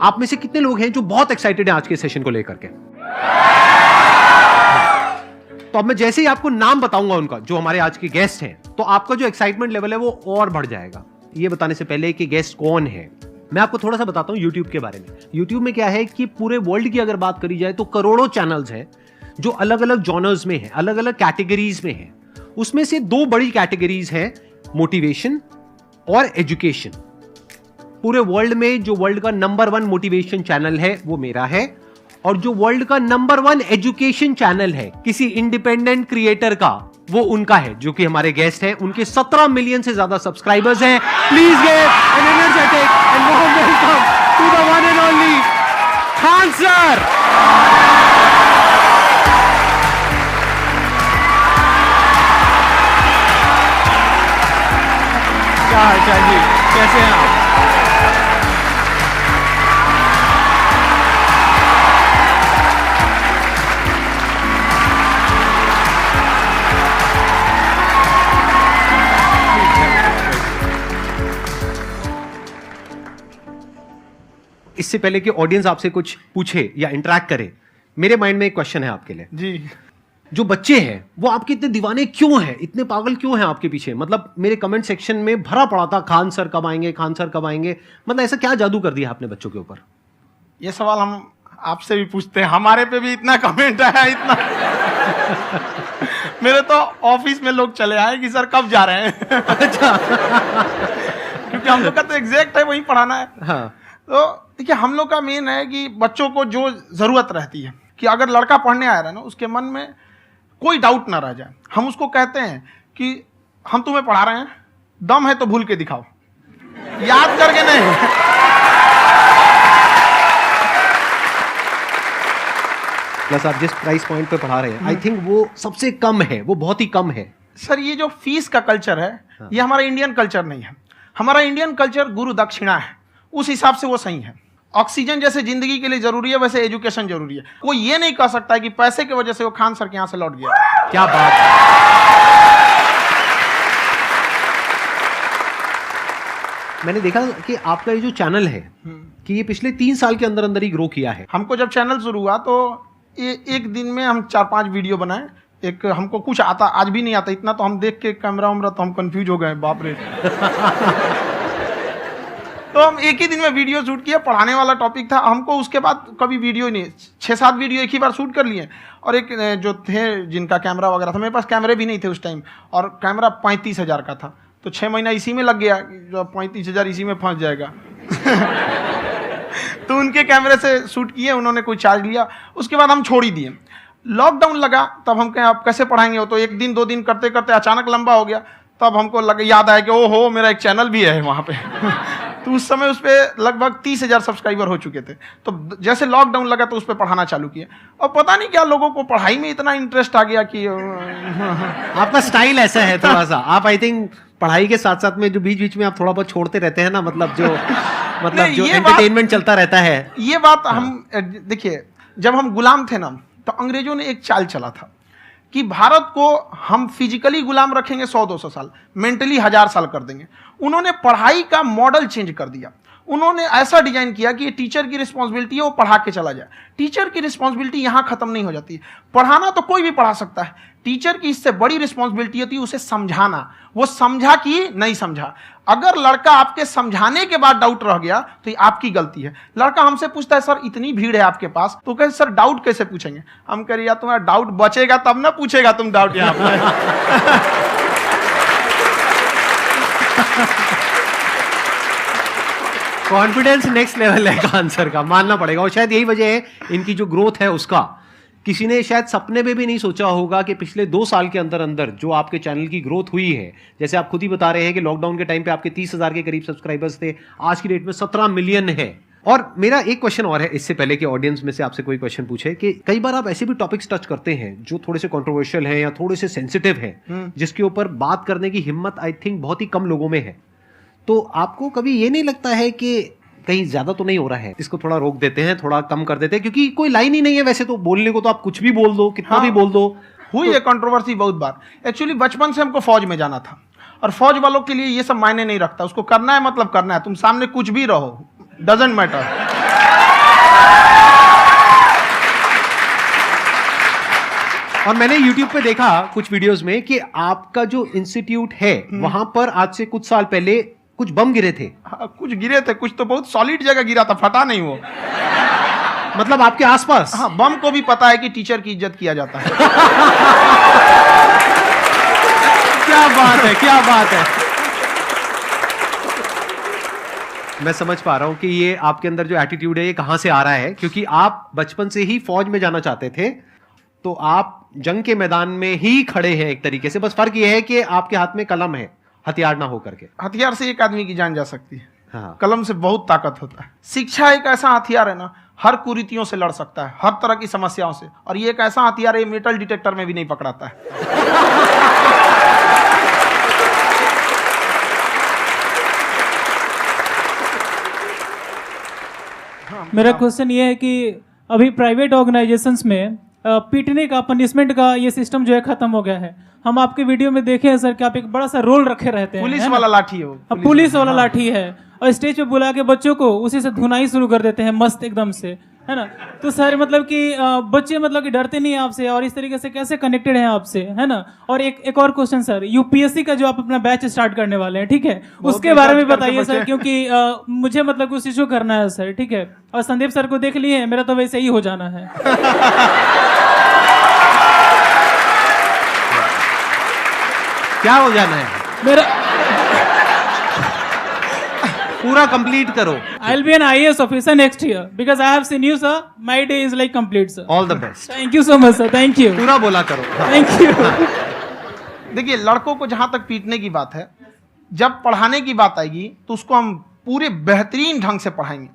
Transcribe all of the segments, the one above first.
आप में से कितने लोग हैं जो बहुत एक्साइटेड हैं आज के सेशन को लेकर के? तो अब मैं जैसे ही आपको नाम बताऊंगा उनका, जो हमारे आज के गेस्ट हैं, तो आपका जो एक्साइटमेंट लेवल है वो और बढ़ जाएगा। ये बताने से पहले कि गेस्ट कौन है, मैं आपको थोड़ा सा बताता हूं YouTube के बारे में। YouTube में क्या है कि पूरे वर्ल्ड की अगर बात करी जाए तो करोड़ों चैनल्स हैं जो अलग अलग जॉनर्स में हैं, अलग अलग कैटेगरीज में हैं। उसमें से दो बड़ी कैटेगरीज हैं, मोटिवेशन और एजुकेशन। पूरे वर्ल्ड में जो वर्ल्ड का नंबर 1 मोटिवेशन चैनल है वो मेरा है, और जो वर्ल्ड का नंबर 1 एजुकेशन चैनल है किसी इंडिपेंडेंट क्रिएटर का, वो उनका है, जो कि हमारे गेस्ट हैं। उनके 17 मिलियन से ज्यादा सब्सक्राइबर्स हैं। Please give an energetic and warm welcome to the one and only Khan sir. क्या हाल चाल जी, कैसे हैं आप? इससे पहले कि ऑडियंस आपसे कुछ पूछे या इंटरेक्ट करे, मेरे माइंड में एक क्वेश्चन है आपके लिए जी। जो बच्चे हैं वो आपके इतने दीवाने क्यों हैं, इतने पागल क्यों हैं आपके पीछे? मतलब मेरे कमेंट सेक्शन में भरा पड़ा था, खान सर कब आएंगे, खान सर कब आएंगे। मतलब ऐसा क्या जादू कर दिया आपने बच्चों के ऊपर? ये सवाल हम आपसे भी पूछते हैं, हमारे पे भी इतना कमेंट आया, इतना मेरे तो ऑफिस में लोग चले आए कि सर कब जा रहे हैं। अच्छा। क्योंकि हम लोग का तो एग्जैक्ट है, वही पढ़ाना है। हाँ। तो देखिए, हम लोग का मेन है कि बच्चों को जो जरूरत रहती है कि अगर लड़का पढ़ने आ रहा है ना, उसके मन में कोई डाउट ना रह जाए। हम उसको कहते हैं कि हम तुम्हें पढ़ा रहे हैं, दम है तो भूल के दिखाओ, याद करके नहीं। प्लस आप जिस प्राइस पॉइंट पे पढ़ा रहे हैं, आई थिंक वो सबसे कम है, वो बहुत ही कम है। सर ये जो फीस का कल्चर है, ये हमारा इंडियन कल्चर नहीं है। हमारा इंडियन कल्चर गुरु दक्षिणा है, उस हिसाब से वो सही है। ऑक्सीजन जैसे जिंदगी के लिए जरूरी है, वैसे एजुकेशन जरूरी है। कोई ये नहीं कह सकता है कि पैसे की वजह से वो खान सर के यहां से लौट गया। क्या बात है। मैंने देखा कि आपका ये जो चैनल है कि ये पिछले 3 साल के अंदर अंदर ही ग्रो किया है। हमको जब चैनल शुरू हुआ तो एक दिन में हम 4-5 वीडियो बनाए। एक हमको कुछ आता, आज भी नहीं आता इतना, तो हम देख के कैमरा उमरा तो हम कंफ्यूज हो गए, बाप रे। तो हम एक ही दिन में वीडियो शूट किया, पढ़ाने वाला टॉपिक था हमको। उसके बाद कभी वीडियो नहीं, 6-7 वीडियो एक ही बार शूट कर लिए। और एक जो थे जिनका कैमरा वगैरह था, मेरे पास कैमरे भी नहीं थे उस टाइम, और कैमरा 35,000 का था, तो 6 महीना इसी में लग गया, जो 35,000 इसी में फंस जाएगा। तो उनके कैमरे से शूट किए, उन्होंने कोई चार्ज लिया, उसके बाद हम छोड़ ही दिए। लॉकडाउन लगा, तब हम कहें आप कैसे पढ़ाएंगे, वो तो 1 दिन 2 दिन करते करते अचानक लंबा हो गया। तब हमको याद आया कि ओहो, मेरा एक चैनल भी है वहाँ पे। तो उस समय उस पर लगभग 30,000 सब्सक्राइबर हो चुके थे। तो जैसे लॉकडाउन लगा तो उस पर पढ़ाना चालू किया, और पता नहीं क्या लोगों को पढ़ाई में इतना इंटरेस्ट आ गया कि आपका स्टाइल ऐसा है थोड़ा सा, आप आई थिंक पढ़ाई के साथ साथ में जो बीच बीच में आप थोड़ा बहुत छोड़ते रहते हैं ना, मतलब जो एंटरटेनमेंट चलता रहता है। ये बात हम देखिए, जब हम गुलाम थे ना, तो अंग्रेजों ने एक चाल चला था कि भारत को हम फिजिकली गुलाम रखेंगे 100-200 साल, मेंटली 1000 साल कर देंगे। उन्होंने पढ़ाई का मॉडल चेंज कर दिया। उन्होंने ऐसा डिजाइन किया कि टीचर की रिस्पॉन्सिबिलिटी है वो पढ़ा के चला जाए। टीचर की रिस्पॉन्सिबिलिटी यहाँ खत्म नहीं हो जाती है। पढ़ाना तो कोई भी पढ़ा सकता है, टीचर की इससे बड़ी रिस्पॉन्सिबिलिटी होती है उसे समझाना। वो समझा कि नहीं समझा। अगर लड़का आपके समझाने के बाद डाउट रह गया तो ये आपकी गलती है। लड़का हमसे पूछता है सर इतनी भीड़ है आपके पास, तो कहे सर डाउट कैसे पूछेंगे? हम कह रहे यार तुम्हारा डाउट बचेगा तब ना पूछेगा तुम डाउट यहाँ पे। कॉन्फिडेंस नेक्स्ट लेवल है खान सर का, मानना पड़ेगा। और शायद यही वजह है इनकी जो ग्रोथ है उसका। किसी ने शायद सपने में भी नहीं सोचा होगा कि पिछले 2 साल के अंदर अंदर जो आपके चैनल की ग्रोथ हुई है, जैसे आप खुद ही बता रहे हैं कि लॉकडाउन के टाइम पे आपके 30,000 के करीब सब्सक्राइबर्स थे, आज की डेट में 17 मिलियन है। और मेरा एक क्वेश्चन और है, इससे पहले कि ऑडियंस में से आपसे कोई क्वेश्चन पूछे, कि कई बार आप ऐसे भी टॉपिक्स टच करते हैं जो थोड़े से कंट्रोवर्शियल हैं या थोड़े से सेंसिटिव हैं, जिसके ऊपर बात करने की हिम्मत आई थिंक बहुत ही कम लोगों में है। तो आपको कभी ये नहीं लगता है कि कहीं ज्यादा तो नहीं हो रहा है, इसको थोड़ा रोक देते हैं, थोड़ा कम कर देते हैं? क्योंकि कोई लाइन ही नहीं है वैसे तो बोलने को, तो आप कुछ भी बोल दो, कितना भी बोल दो। हुई है कंट्रोवर्सी बहुत बार। एक्चुअली बचपन से हमको फौज में जाना था, और फौज वालों के लिए ये सब मायने नहीं रखता। उसको करना है मतलब करना है, तुम सामने कुछ भी रहो, डजंट मैटर। और मैंने YouTube पे देखा कुछ वीडियोस में कि आपका जो इंस्टीट्यूट है वहां पर आज से कुछ साल पहले कुछ बम गिरे थे। हाँ, कुछ गिरे थे, कुछ तो बहुत सॉलिड जगह गिरा था, फटा नहीं वो। मतलब आपके आसपास? हाँ, बम को भी पता है कि टीचर की इज्जत किया जाता है। क्या बात है, क्या बात है। मैं समझ पा रहा हूं कि ये आपके अंदर जो एटीट्यूड है ये कहां से आ रहा है, क्योंकि आप बचपन से ही फौज में जाना चाहते थे, तो आप जंग के मैदान में ही खड़े हैं एक तरीके से। बस फर्क ये है कि आपके हाथ में कलम है, हथियार ना हो करके। हथियार से एक आदमी की जान जा सकती है, हाँ। कलम से बहुत ताकत होता है। शिक्षा एक ऐसा हथियार है ना, हर कुरीतियों से लड़ सकता है, हर तरह की समस्याओं से। और ये एक ऐसा हथियार है, मेटल डिटेक्टर में भी नहीं पकड़ाता है। मेरा क्वेश्चन ये है कि अभी प्राइवेट ऑर्गेनाइजेशंस में पीटने का, पनिशमेंट का ये सिस्टम जो है खत्म हो गया है। हम आपके वीडियो में देखे हैं सर कि आप एक बड़ा सा रोल रखे रहते हैं, पुलिस है ना? वाला लाठी है वो, पुलिस वाला लाठी है, और स्टेज पे बुला के बच्चों को उसी से धुनाई शुरू कर देते हैं मस्त एकदम से, है ना? तो सर मतलब कि बच्चे मतलब कि डरते नहीं हैं आपसे, और इस तरीके से कैसे कनेक्टेड हैं आपसे, है ना? और एक और क्वेश्चन सर, यूपीएससी का जो आप अपना बैच स्टार्ट करने वाले हैं, ठीक है, उसके बारे में बताइए सर, क्योंकि मुझे मतलब कुछ इशू करना है सर, ठीक है? और संदीप सर को देख लिए, मेरा तो वैसे ही हो जाना है। क्या हो जाना है? मेरा पूरा कंप्लीट करो। I'll be an IAS officer next year because I have seen you, sir. My day is like complete, sir. All the best. Thank you so much, sir. Thank you. पूरा बोला करो। Thank you. देखिए, लड़कों को जहां तक पीटने की बात है, जब पढ़ाने की बात आएगी तो उसको हम पूरे बेहतरीन ढंग से पढ़ाएंगे।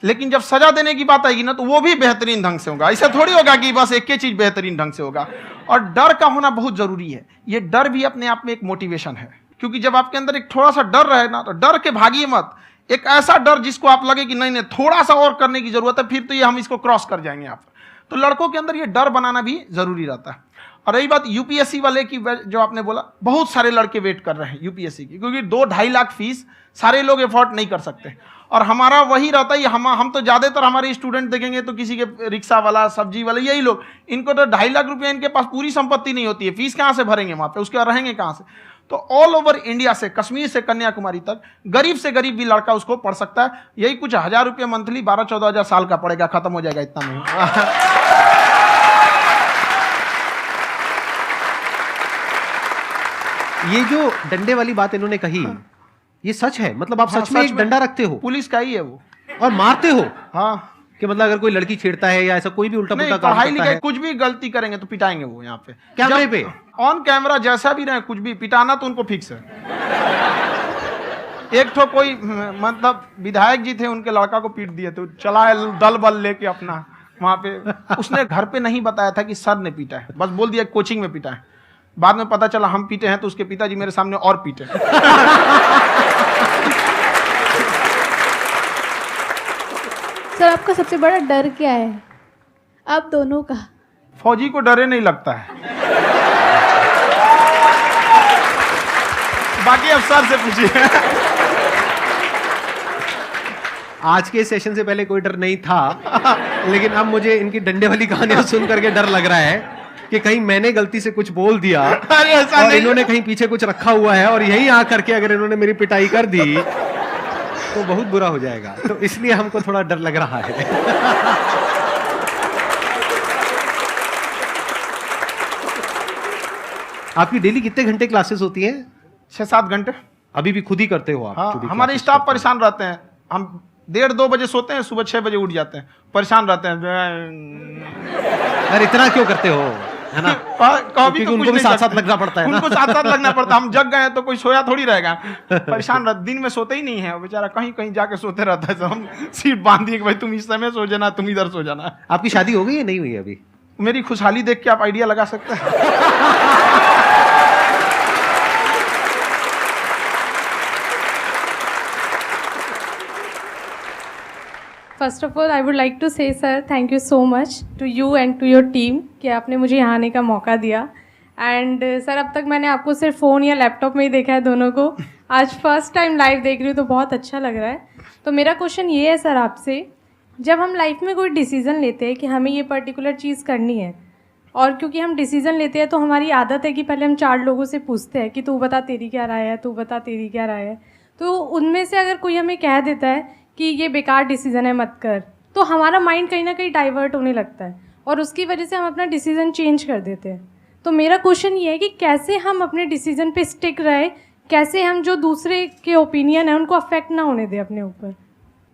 लेकिन जब सजा देने की बात आएगी ना, तो वो भी बेहतरीन ढंग से होगा। ऐसा थोड़ी होगा कि बस एक ही चीज बेहतरीन ढंग से होगा। और डर का होना बहुत जरूरी है। ये डर भी अपने आप में एक मोटिवेशन है, क्योंकि जब आपके अंदर एक थोड़ा सा डर रहे ना, तो डर के भागिए मत। एक ऐसा डर जिसको आप लगे कि नहीं नहीं थोड़ा सा और करने की जरूरत है, फिर तो ये हम इसको क्रॉस कर जाएंगे यहाँ पर। तो लड़कों के अंदर ये डर बनाना भी जरूरी रहता है। और रही बात यूपीएससी वाले की, जो आपने बोला, बहुत सारे लड़के वेट कर रहे हैं यूपीएससी की, क्योंकि 2-2.5 लाख फीस सारे लोग एफोर्ड नहीं कर सकते। और हमारा वही रहता है, हम तो ज्यादातर हमारे स्टूडेंट देखेंगे तो किसी के रिक्शा वाला, सब्जी वाला, यही लोग, इनको तो 2.5 लाख रुपया, इनके पास पूरी संपत्ति नहीं होती है, फीस कहाँ से भरेंगे वहां पे, उसके बाद रहेंगे कहाँ से? तो ऑल ओवर इंडिया से, कश्मीर से कन्याकुमारी तक, गरीब से गरीब भी लड़का उसको पढ़ सकता है। यही कुछ 1000 रुपया मंथली, 12-14 हजार साल का पड़ेगा, खत्म हो जाएगा इतना में। ये जो डंडे वाली बात इन्होंने कही, ये सच है? मतलब आप सच में एक डंडा रखते हो? पुलिस का ही है वो। और मारते हो? हाँ, कि मतलब अगर कोई लड़की छेड़ता है या ऐसा कोई भी उल्टा नहीं, पुल्टा काम पढ़ाई करता लिखाई है, कुछ भी गलती करेंगे तो पिटाएंगे वो यहाँ पे, कैमरे पे, ऑन कैमरा, जैसा भी रहे, कुछ भी पिटाना तो उनको फिक्स है। एक तो कोई मतलब विधायक जी थे, उनके लड़का को पीट दिए, तो चला दल बल लेके अपना वहां पे। उसने घर पे नहीं बताया था कि सर ने पीटा है, बस बोल दिया कोचिंग में पीटा है। बाद में पता चला हम पीटे हैं, तो उसके पिताजी मेरे सामने और पीटे। सर आपका सबसे बड़ा डर क्या है, आप दोनों का? फौजी को डरे नहीं लगता है, बाकी अफसर से पूछिए। आज के सेशन से पहले कोई डर नहीं था, लेकिन अब मुझे इनकी डंडे वाली कहानियां सुन करके डर लग रहा है कि कहीं मैंने गलती से कुछ बोल दिया अरे ऐसा और नहीं, इन्होंने कहीं पीछे कुछ रखा हुआ है, और यहीं आ करके अगर इन्होंने मेरी पिटाई कर दी तो बहुत बुरा हो जाएगा। तो इसलिए हमको थोड़ा डर लग रहा है। आपकी डेली कितने घंटे क्लासेस होती हैं? 6-7 घंटे। अभी भी खुद ही करते हो आप? हाँ, खुद ही हमारे classes स्टाफ करते हो? परेशान रहते हैं। हम 1:30-2 बजे सोते हैं, सुबह 6 बजे उठ जाते हैं, परेशान रहते हैं। यार इतना क्यों करते हो, है ना? कभी तो उनको भी साथ साथ लगना पड़ता है ना? उनको साथ साथ लगना पड़ता है। हम जग गए हैं तो कोई सोया थोड़ी रहेगा, परेशान रहता, दिन में सोते ही नहीं है बेचारा, कहीं कहीं जाके सोते रहता है। तो हम सीट बांध दिए कि भाई तुम इस समय सो जाना, तुम इधर सो जाना। आपकी शादी हो गई या नहीं हुई अभी? मेरी खुशहाली देख के आप आइडिया लगा सकते हैं। First of all I would like to say sir thank you so much to you and to your team कि आपने मुझे यहाँ आने का मौका दिया। एंड सर अब तक मैंने आपको सिर्फ फ़ोन या लैपटॉप में ही देखा है दोनों को, आज फर्स्ट टाइम लाइव देख रही हूँ तो बहुत अच्छा लग रहा है। तो मेरा क्वेश्चन ये है सर आपसे, जब हम लाइफ में कोई डिसीज़न लेते हैं कि हमें ये पर्टिकुलर चीज़ करनी है, और क्योंकि हम डिसीज़न लेते हैं तो हमारी आदत है कि पहले हम 4 लोगों से पूछते हैं कि तू बता तेरी क्या राय है, तू बता तेरी क्या राय है। तो उनमें से अगर कोई हमें कह देता है कि ये बेकार डिसीज़न है मत कर, तो हमारा माइंड कहीं ना कहीं डाइवर्ट होने लगता है और उसकी वजह से हम अपना डिसीज़न चेंज कर देते हैं। तो मेरा क्वेश्चन ये है कि कैसे हम अपने डिसीज़न पे स्टिक रहे, कैसे हम जो दूसरे के ओपिनियन है उनको अफेक्ट ना होने दें अपने ऊपर।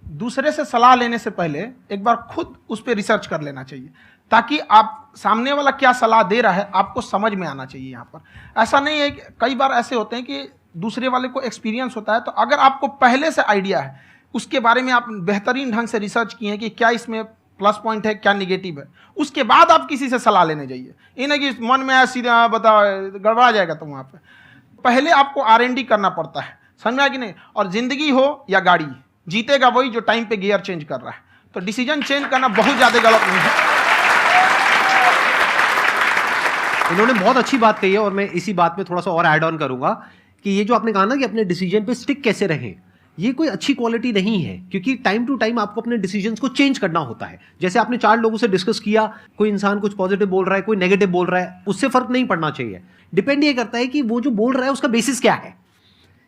दूसरे से सलाह लेने से पहले एक बार खुद उस पर रिसर्च कर लेना चाहिए, ताकि आप सामने वाला क्या सलाह दे रहा है आपको समझ में आना चाहिए। यहाँ पर ऐसा नहीं है कि कई बार ऐसे होते हैं कि दूसरे वाले को एक्सपीरियंस होता है, तो अगर आपको पहले से आइडिया है, उसके बारे में आप बेहतरीन ढंग से रिसर्च किए हैं कि क्या इसमें प्लस पॉइंट है क्या निगेटिव है, उसके बाद आप किसी से सलाह लेने जाइए। ये नहीं कि मन में आया सीधे बता गड़बड़ा जाएगा। तो वहाँ पर पहले आपको R&D करना पड़ता है, समझ में आया कि नहीं। और जिंदगी हो या गाड़ी, जीतेगा वही जो टाइम पे गियर चेंज कर रहा है। तो डिसीजन चेंज करना बहुत ज़्यादा गलत नहीं है। इन्होंने बहुत अच्छी बात कही है और मैं इसी बात में थोड़ा सा और ऐड ऑन करूंगा कि ये जो आपने कहा ना कि अपने डिसीजन पे स्टिक कैसे रहें, ये कोई अच्छी क्वालिटी नहीं है, क्योंकि टाइम टू टाइम आपको अपने डिसीजंस को चेंज करना होता है। जैसे आपने 4 लोगों से डिस्कस किया, कोई इंसान कुछ पॉजिटिव बोल रहा है, कोई नेगेटिव बोल रहा है, उससे फर्क नहीं पड़ना चाहिए। डिपेंड ये करता है कि वो जो बोल रहा है उसका बेसिस क्या है,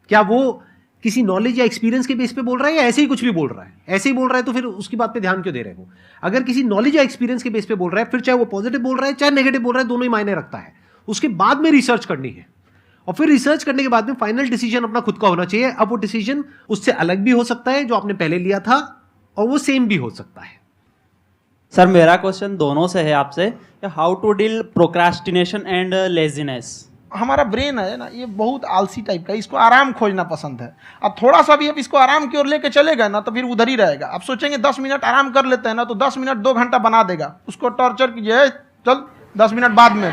क्या वो किसी नॉलेज या एक्सपीरियंस के बेस पे बोल रहा है या ऐसे ही कुछ भी बोल रहा है। ऐसे ही बोल रहा है तो फिर उसकी बात पे ध्यान क्यों दे रहे हो। अगर किसी नॉलेज या एक्सपीरियंस के बेस पे बोल रहा है, फिर चाहे वो पॉजिटिव बोल रहा है चाहे नेगेटिव बोल रहा है, दोनों ही मायने रखता है। उसके बाद में रिसर्च करनी है और फिर रिसर्च करने के बाद में फाइनल डिसीजन अपना खुद का होना चाहिए। अब वो डिसीजन उससे अलग भी हो सकता है जो आपने पहले लिया था, और वो सेम भी हो सकता है। सर मेरा क्वेश्चन दोनों से है आपसे, how to deal procrastination and laziness. हमारा ब्रेन है ना, ये बहुत आलसी टाइप का, इसको आराम खोजना पसंद है। अब थोड़ा सा भी अब इसको आराम की ओर लेके चले गए ना तो फिर उधर ही रहेगा। आप सोचेंगे 10 मिनट आराम कर लेते हैं ना, तो 10 मिनट 2 घंटा बना देगा। उसको टॉर्चर कीजिए, चल 10 मिनट बाद में।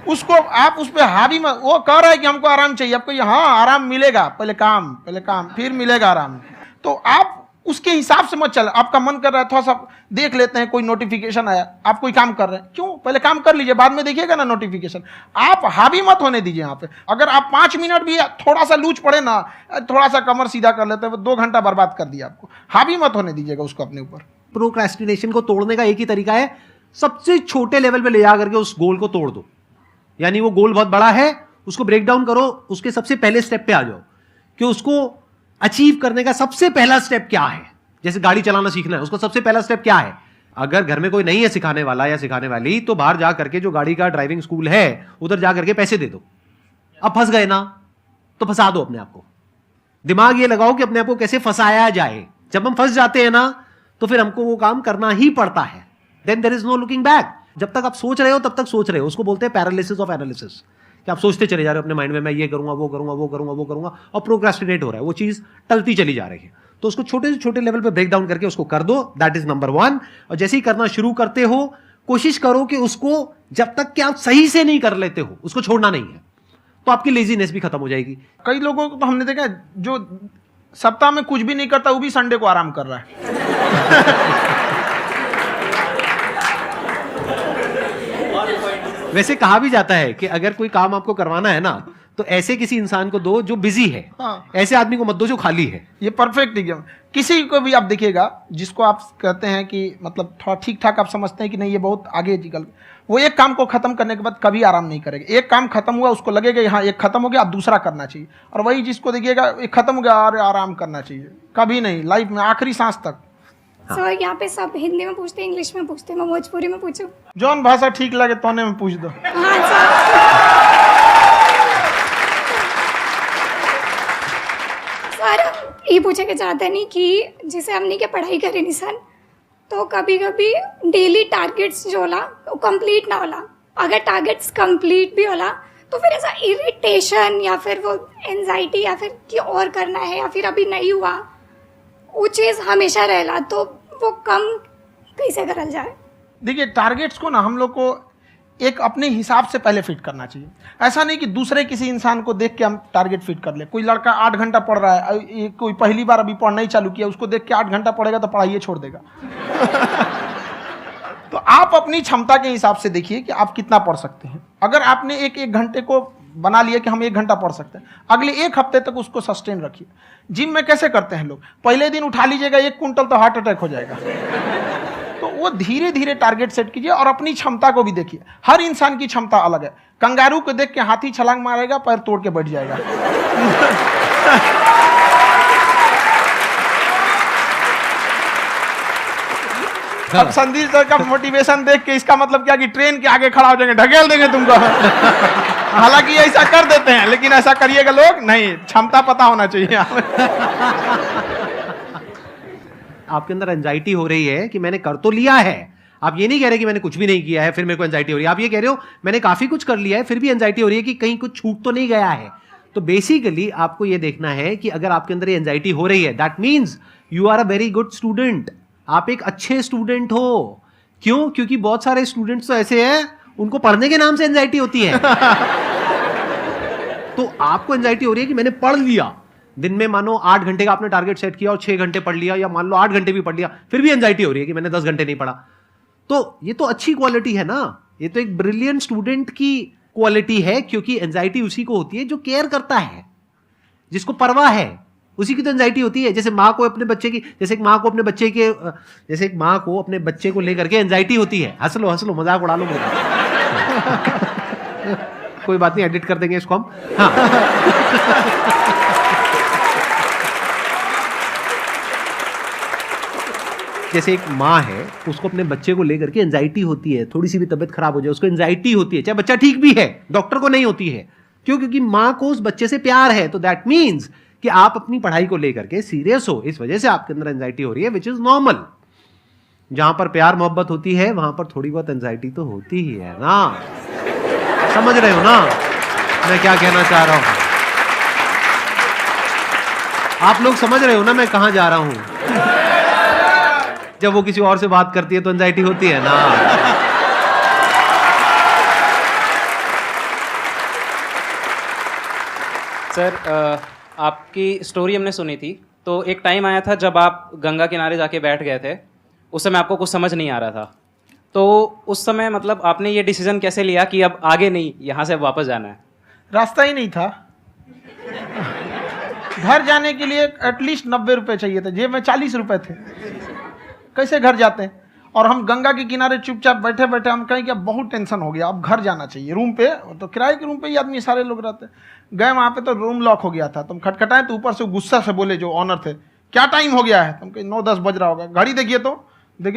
उसको आप उस पर हावी मत, वो कह रहा है कि हमको आराम चाहिए, आपको हाँ आराम मिलेगा, पहले काम फिर मिलेगा आराम। तो आप उसके हिसाब से मत चल। आपका मन कर रहा है थोड़ा सा देख लेते हैं, कोई नोटिफिकेशन आया, आप कोई काम कर रहे हैं, क्यों पहले काम कर लीजिए, बाद में देखिएगा ना नोटिफिकेशन। आप हावी मत होने दीजिए यहाँ पे। अगर आप 5 मिनट भी थोड़ा सा लूज पड़े ना, थोड़ा सा कमर सीधा कर लेते हैं, 2 घंटा बर्बाद कर दिया आपको। हावी मत होने दीजिएगा उसको अपने ऊपर। प्रोक्रेस्टिनेशन को तोड़ने का एक ही तरीका है, सबसे छोटे लेवल पे ले जा करके उस गोल को तोड़ दो। यानी वो गोल बहुत बड़ा है, उसको ब्रेक डाउन करो, उसके सबसे पहले स्टेप पे आ जाओ कि उसको अचीव करने का सबसे पहला स्टेप क्या है। जैसे गाड़ी चलाना सीखना है, उसका सबसे पहला स्टेप क्या है। अगर घर में कोई नहीं है सिखाने वाला या सिखाने वाली, तो बाहर जा करके जो गाड़ी का ड्राइविंग स्कूल है उधर जा करके पैसे दे दो। अब फंस गए ना तो फंसा दो अपने आप को। दिमाग ये लगाओ कि अपने आप को कैसे फंसाया जाए। जब हम फंस जाते हैं ना तो फिर हमको वो काम करना ही पड़ता है। Then there is no looking back. जब तक आप सोच रहे हो तब तक सोच रहे हो, उसको बोलते हैं पैरालिसिस ऑफ एनालिसिस, कि आप सोचते चले जा रहे हो अपने माइंड में, मैं ये करूंगा वो करूंगा वो करूंगा वो करूंगा, और प्रोक्रेस्टिनेट हो रहा है, वो चीज टलती चली जा रही है। तो उसको छोटे से छोटे लेवल पे ब्रेक डाउन करके उसको कर दो, दैट इज नंबर 1। और जैसे ही करना शुरू करते हो, कोशिश करो कि उसको जब तक कि आप सही से नहीं कर लेते हो उसको छोड़ना नहीं है, तो आपकी लेजीनेस भी खत्म हो जाएगी। कई लोगों को तो हमने देखा है जो सप्ताह में कुछ भी नहीं करता, वो भी संडे को आराम कर रहा है। वैसे कहा भी जाता है कि अगर कोई काम आपको करवाना है ना तो ऐसे किसी इंसान को दो जो बिजी है। हाँ। ऐसे आदमी को मत दो जो खाली है। ये परफेक्ट एग्जाम। किसी को भी आप देखिएगा जिसको आप कहते हैं कि मतलब थोड़ा ठीक ठाक आप समझते हैं कि नहीं ये बहुत आगे निकल, वो एक काम को खत्म करने के बाद कभी आराम नहीं करेगा। एक काम खत्म हुआ उसको लगेगा हाँ एक खत्म हो गया, अब दूसरा करना चाहिए। और वही जिसको देखिएगा एक खत्म हो गया और आराम करना चाहिए, कभी नहीं, लाइफ में आखिरी सांस तक। सर यहाँ पे सब हिंदी में पूछते हैं, इंग्लिश में पूछते हैं, मैं भोजपुरी में पूछूं? जौन भाषा ठीक लगे तोने में पूछ दो। हाँ सर। सर ये पूछे के चाहते नहीं कि जैसे हमने के पढ़ाई करी नहीं सर, तो कभी कभी डेली टारगेट्स जो होला वो कंप्लीट ना होला। अगर टारगेट्स कंप्लीट भी होला तो फिर ऐसा इरिटेशन या फिर वो एंजाइटी या फिर कि और करना है या फिर अभी नहीं हुआ, वो चीज़ हमेशा रहेला, तो वो कम कैसे करल जाए? देखिए टारगेट्स को ना हम लोग को एक अपने हिसाब से पहले फिट करना चाहिए। ऐसा नहीं कि दूसरे किसी इंसान को देख के हम टारगेट फिट कर ले। कोई लड़का 8 घंटा पढ़ रहा है, कोई पहली बार अभी पढ़ना ही चालू किया, उसको देख के 8 घंटा पढ़ेगा तो पढ़ाइए छोड़ देगा। तो आप अपनी क्षमता के हिसाब से देखिए कि आप कितना पढ़ सकते हैं। अगर आपने एक घंटे को बना लिए कि हम 1 घंटा पढ़ सकते हैं, अगले 1 हफ्ते तक उसको सस्टेन रखिए। जिम में कैसे करते हैं लोग, पहले दिन उठा लीजिएगा 1 कुंटल तो हार्ट अटैक हो जाएगा। तो वो धीरे धीरे टारगेट सेट कीजिए और अपनी क्षमता को भी देखिए। हर इंसान की क्षमता अलग है। कंगारू को देख के हाथी छलांग मारेगा, पैर तोड़ के बैठ जाएगा। अब संदीप सर का मोटिवेशन देख के इसका मतलब क्या कि ट्रेन के आगे खड़ा हो जाएंगे, ढकेल देंगे तुमको। हालांकि ऐसा कर देते हैं, लेकिन ऐसा करिएगा लोग नहीं, क्षमता पता होना चाहिए। आपके अंदर एंजाइटी हो रही है कि मैंने कर तो लिया है। आप ये नहीं कह रहे कि मैंने कुछ भी नहीं किया है फिर मेरे को एंजाइटी हो रही है। आप ये कह रहे हो मैंने काफी कुछ कर लिया है फिर भी एंजाइटी हो रही है कि कहीं कुछ छूट तो नहीं गया है। तो बेसिकली आपको ये देखना है कि अगर आपके अंदर ये एंजाइटी हो रही है, that means you are a very good student. आप एक अच्छे स्टूडेंट हो। क्यों? क्योंकि बहुत सारे स्टूडेंट्स तो ऐसे हैं उनको पढ़ने के नाम से एंजाइटी होती है। तो आपको एंजाइटी हो रही है कि मैंने पढ़ लिया, दिन में मानो 8 घंटे का आपने टारगेट सेट किया और 6 घंटे पढ़ लिया, या मान लो 8 घंटे भी पढ़ लिया, फिर भी एंजाइटी हो रही है कि मैंने 10 घंटे नहीं पढ़ा। तो ये तो अच्छी क्वालिटी है ना, ये तो एक ब्रिलियंट स्टूडेंट की क्वालिटी है, क्योंकि एंजाइटी उसी को होती है जो केयर करता है, जिसको परवाह है, उसी की तो एंजाइटी होती है। जैसे माँ को अपने बच्चे की, जैसे एक माँ को अपने बच्चे के, जैसे एक माँ को अपने बच्चे को लेकर के एंजाइटी होती है। हंस लो मजाक उड़ा लो मेरा। कोई बात नहीं, एडिट कर देंगे इसको हम। हाँ। जैसे एक माँ है, उसको अपने बच्चे को लेकर के एंजाइटी होती है, थोड़ी सी भी तबीयत खराब हो जाए उसको एंजाइटी होती है, चाहे बच्चा ठीक भी है, डॉक्टर को नहीं होती है। क्यों? क्योंकि माँ को उस बच्चे से प्यार है। तो दैट मीन्स कि आप अपनी पढ़ाई को लेकर के सीरियस हो, इस वजह से आपके अंदर एंजाइटी हो रही है, विच इज नॉर्मल। जहां पर प्यार मोहब्बत होती है वहां पर थोड़ी बहुत एंजाइटी तो होती ही है ना। समझ रहे हो ना मैं क्या कहना चाह रहा हूं? आप लोग समझ रहे हो ना मैं कहां जा रहा हूं? जब वो किसी और से बात करती है तो एंजाइटी होती है ना। सर, आपकी स्टोरी हमने सुनी थी, तो एक टाइम आया था जब आप गंगा किनारे जाके बैठ गए थे। उस समय आपको कुछ समझ नहीं आ रहा था, तो उस समय मतलब आपने ये डिसीजन कैसे लिया कि अब आगे नहीं, यहाँ से वापस जाना है? रास्ता ही नहीं था। घर जाने के लिए एटलीस्ट 90 रुपए चाहिए थे, जेब में 40 रुपए थे। कैसे घर जाते हैं? और हम गंगा के किनारे चुपचाप बैठे बैठे हम कहें कि अब बहुत टेंशन हो गया, अब घर जाना चाहिए। रूम पे तो किराए के रूम पे ही आदमी सारे लोग रहते। गए वहाँ पे तो रूम लॉक हो गया था। तुम खटखटाए तो ऊपर से गुस्सा से बोले जो ऑनर थे, क्या टाइम हो गया है? तुम कहे 9-10 बज रहा होगा। घड़ी देखिए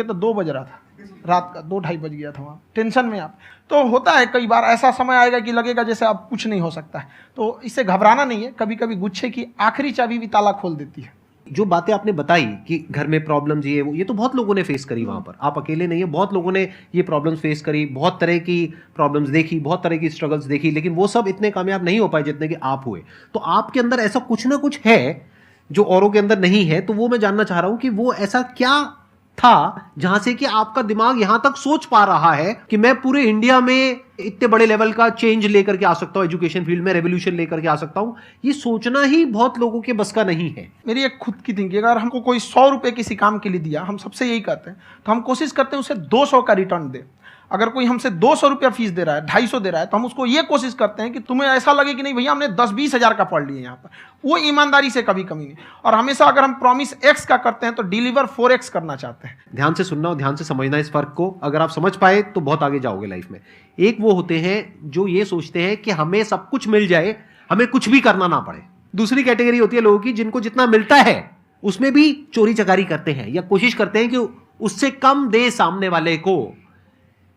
तो 2 बज रहा था रात का, 2-2:30 बज गया था वहाँ। टेंशन में आप तो होता है, कई बार ऐसा समय आएगा कि लगेगा जैसे अब कुछ नहीं हो सकता है। तो इससे घबराना नहीं है। कभी कभी गुच्छे की आखिरी चाबी भी ताला खोल देती है। जो बातें आपने बताई कि घर में प्रॉब्लम्स ये वो, ये तो बहुत लोगों ने फेस करी वहां पर। आप अकेले नहीं है, बहुत लोगों ने ये प्रॉब्लम्स फेस करी, बहुत तरह की प्रॉब्लम्स देखी, बहुत तरह की स्ट्रगल्स देखी, लेकिन वो सब इतने कामयाब नहीं हो पाए जितने कि आप हुए। तो आपके अंदर ऐसा कुछ ना कुछ है जो औरों के अंदर नहीं है। तो वो मैं जानना चाह रहा हूं कि वो ऐसा क्या था जहां से कि आपका दिमाग यहां तक सोच पा रहा है कि मैं पूरे इंडिया में इतने बड़े लेवल का चेंज लेकर के आ सकता हूं, एजुकेशन फील्ड में रेवोल्यूशन लेकर के आ सकता हूं। ये सोचना ही बहुत लोगों के बस का नहीं है। मेरी एक खुद की थिंकिंग, अगर हमको कोई 100 रुपए किसी काम के लिए दिया, हम सबसे यही कहते हैं, तो हम कोशिश करते हैं उसे 200 का रिटर्न दे। अगर कोई हमसे 200 रुपया फीस दे रहा है, 250 दे रहा है, तो हम उसको ये कोशिश करते हैं कि तुम्हें ऐसा लगे कि नहीं भैया हमने 10-20 हज़ार का पढ़ लिया यहाँ पर। वो ईमानदारी से कभी कमी नहीं। और हमेशा अगर हम प्रॉमिस X का करते हैं तो डिलीवर 4X करना चाहते हैं। ध्यान से सुनना और ध्यान से समझना इस फर्क को। अगर आप समझ पाए तो बहुत आगे जाओगे लाइफ में। एक वो होते हैं जो ये सोचते हैं कि हमें सब कुछ मिल जाए, हमें कुछ भी करना ना पड़े। दूसरी कैटेगरी होती है लोगों की जिनको जितना मिलता है उसमें भी चोरी चकारी करते हैं या कोशिश करते हैं कि उससे कम दे सामने वाले को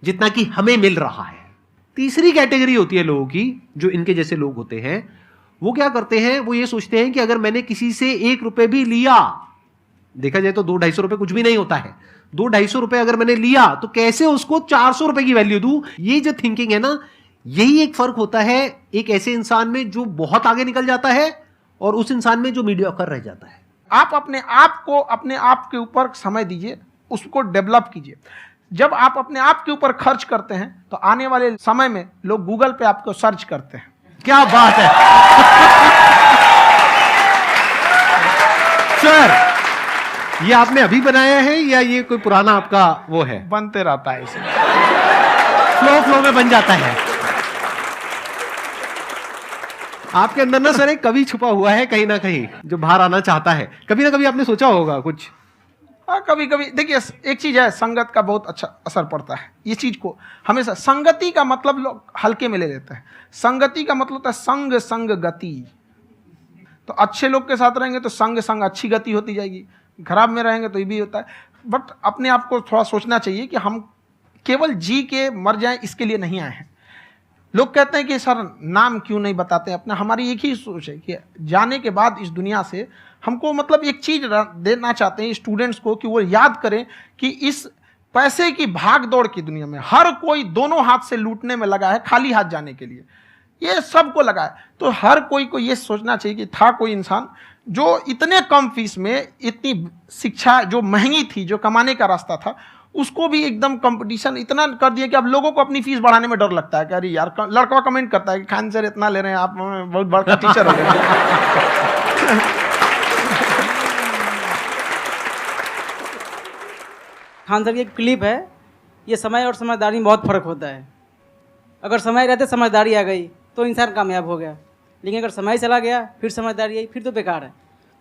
जितना कि हमें मिल रहा है। तीसरी कैटेगरी होती है लोगों की जो इनके जैसे लोग होते हैं। वो क्या करते हैं? वो ये सोचते हैं कि अगर मैंने किसी से 1 रुपए भी लिया, देखा जाए तो 200-250 रुपए कुछ भी नहीं होता है, 200-250 रुपए अगर मैंने लिया तो कैसे उसको 400 रुपए की वैल्यू दूं। ये जो थिंकिंग है ना, यही एक फर्क होता है एक ऐसे इंसान में जो बहुत आगे निकल जाता है और उस इंसान में जो मीडियोकर रह जाता है। आप अपने आप को अपने आप के ऊपर समय दीजिए, उसको डेवलप कीजिए। जब आप अपने आप के ऊपर खर्च करते हैं तो आने वाले समय में लोग गूगल पे आपको सर्च करते हैं। क्या बात है सर, ये आपने अभी बनाया है या ये कोई पुराना आपका वो है? बनते रहता है इसे, फ्लो में बन जाता है। आपके अंदर ना सर एक कवि छुपा हुआ है कहीं ना कहीं जो बाहर आना चाहता है। कभी ना कभी आपने सोचा होगा कुछ। हाँ, कभी कभी देखिए, एक चीज है, संगत का बहुत अच्छा असर पड़ता है। ये चीज को हमेशा, संगति का मतलब लोग हल्के में ले लेते हैं। संगति का मतलब होता है संग संग गति। तो अच्छे लोग के साथ रहेंगे तो संग संग अच्छी गति होती जाएगी, खराब में रहेंगे तो ये भी होता है। बट अपने आप को थोड़ा सोचना चाहिए कि हम केवल जी के मर जाएं इसके लिए नहीं आए हैं। लोग कहते हैं कि सर नाम क्यों नहीं बताते अपना। हमारी एक ही सोच है कि जाने के बाद इस दुनिया से हमको मतलब एक चीज देना चाहते हैं स्टूडेंट्स को, कि वो याद करें कि इस पैसे की भाग दौड़ की दुनिया में हर कोई दोनों हाथ से लूटने में लगा है, खाली हाथ जाने के लिए ये सबको लगा है। तो हर कोई को ये सोचना चाहिए कि था कोई इंसान जो इतने कम फीस में इतनी शिक्षा जो महंगी थी, जो कमाने का रास्ता था, उसको भी एकदम कंपटीशन इतना कर दिया कि अब लोगों को अपनी फीस बढ़ाने में डर लगता है कि अरे यार, लड़का कमेंट करता है कि खान सर इतना ले रहे हैं, आप बहुत बड़ा टीचर हो गए। खान सर की एक क्लिप है, ये समय और समझदारी में बहुत फ़र्क होता है। अगर समय रहते समझदारी आ गई तो इंसान कामयाब हो गया, लेकिन अगर समय चला गया फिर समझदारी आई फिर तो बेकार है।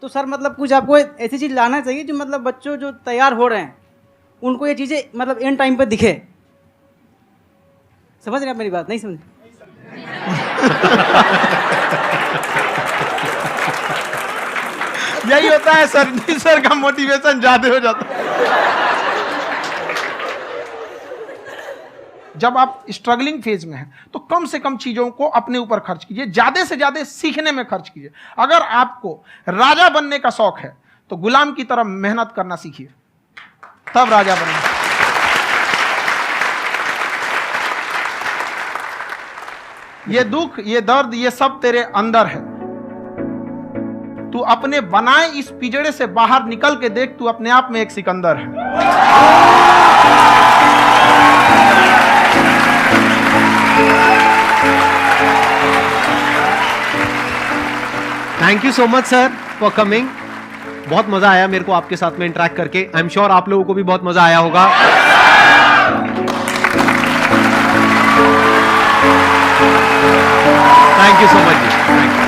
तो सर मतलब कुछ आपको ऐसी चीज़ लाना चाहिए जो मतलब बच्चों जो तैयार हो रहे हैं उनको ये चीज़ें मतलब एंड टाइम पे दिखे। समझ रहे हैं आप मेरी बात? नहीं समझ? यही होता है सर, सर का मोटिवेशन ज्यादा हो जाता है। जब आप स्ट्रगलिंग फेज में हैं तो कम से कम चीजों को अपने ऊपर खर्च कीजिए, ज्यादा से ज्यादा सीखने में खर्च कीजिए। अगर आपको राजा बनने का शौक है तो गुलाम की तरह मेहनत करना सीखिए, तब राजा बनेंगे। ये दुख, ये दर्द, ये सब तेरे अंदर है। तू अपने बनाए इस पिजड़े से बाहर निकल के देख, तू अपने आप में एक सिकंदर है। Thank you so much sir for coming. बहुत मजा आया मेरे को आपके साथ में इंटरेक्ट करके। आई एम श्योर आप लोगों को भी बहुत मजा आया होगा। Thank you so much ji, thank you.